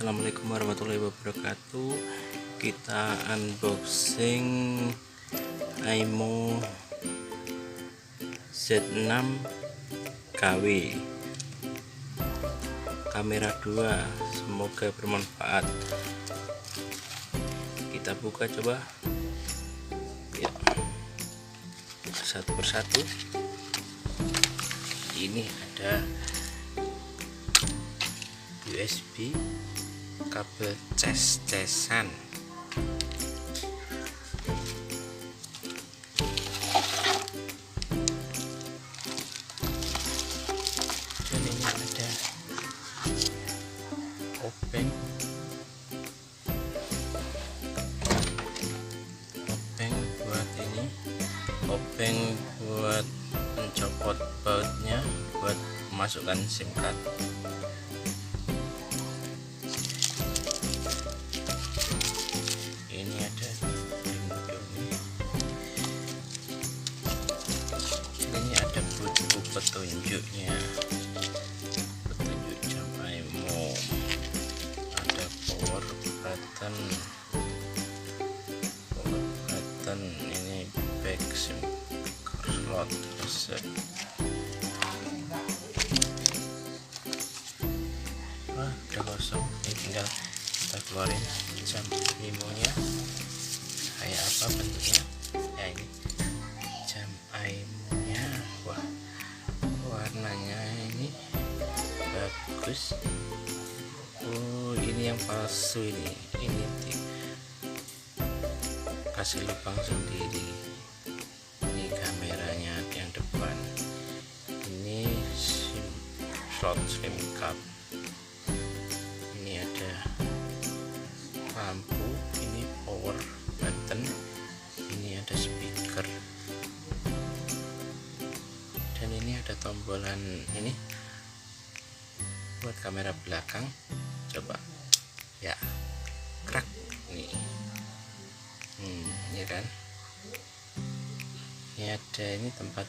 Assalamualaikum warahmatullahi wabarakatuh. Kita unboxing AIMO Z6 KW kamera 2. Semoga bermanfaat. Kita buka coba ya, satu persatu. Ini ada USB, kabel cas-casan, dan ini ada obeng buat ini, obeng buat mencopot bautnya, buat memasukkan SIM card. Ini ada ini ada buku petunjuknya, petunjuk jam AIMO, ada power button, ini back SIM slot reset. Udah kosong, ini tinggal kita keluarin jam AIMO nya kayak apa bentuknya ya. Ini jam AIMO nya, wah warnanya ini bagus. Oh, ini yang palsu, ini kasih lubang sendiri. Ini kameranya yang depan, ini slot SIM card. Ini ada lampu, ini power button, ini ada speaker, dan ini ada tombolan ini buat kamera belakang. Coba ya, krak nih. Ya kan, ini ada ini tempat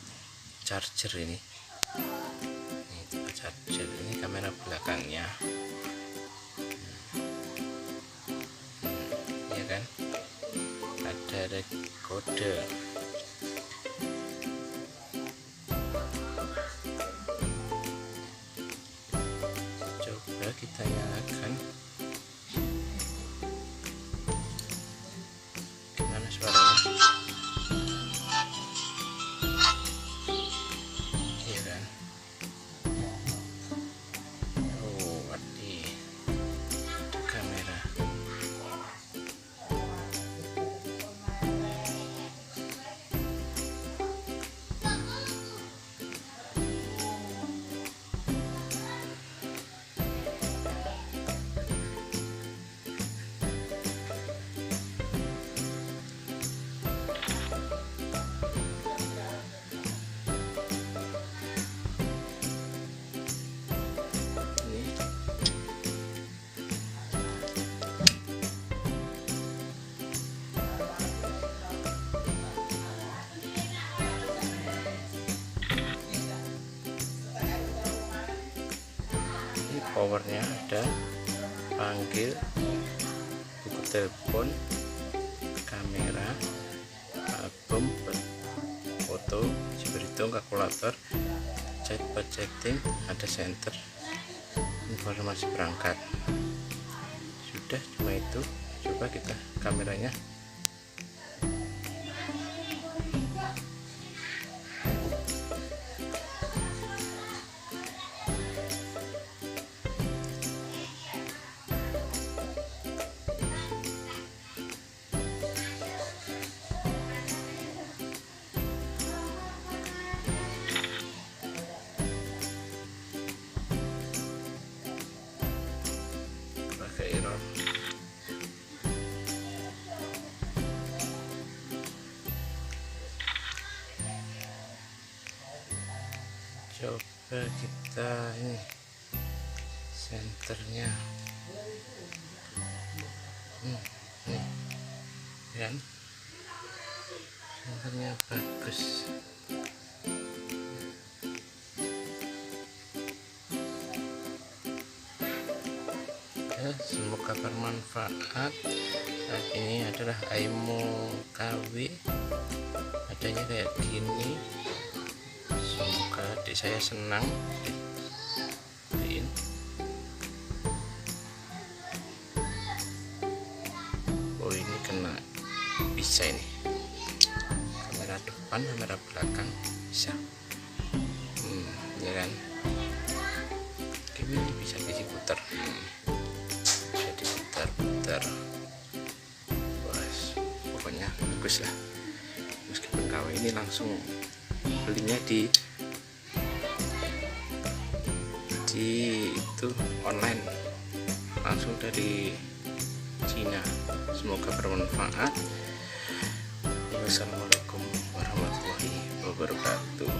charger, ini tempat charger, ini kamera belakangnya. Ya kan, ada kode. Coba kita nyalakan, gimana suaranya? Iya kan? Oh, ada kamera. Powernya ada, panggil, buku telepon, kamera, album, foto, berhitung, kalkulator, chat buat chatting, ada center, informasi berangkat. Sudah, cuma itu. Coba kita kameranya. Error. Coba kita ini senternya, nih kan, senternya bagus. ya, semoga bermanfaat. Nah, ini adalah Aimo KW, adanya kayak gini. Semoga adik saya senang. Oh, ini kena bisa ini, kamera depan, kamera belakang bisa. Ya kan, ini bisa diputar, bisa diputar-putar. Wah, pokoknya bagus lah. Meskipun KW ini langsung belinya di itu online, langsung dari Cina. Semoga bermanfaat. Wassalamualaikum warahmatullahi wabarakatuh.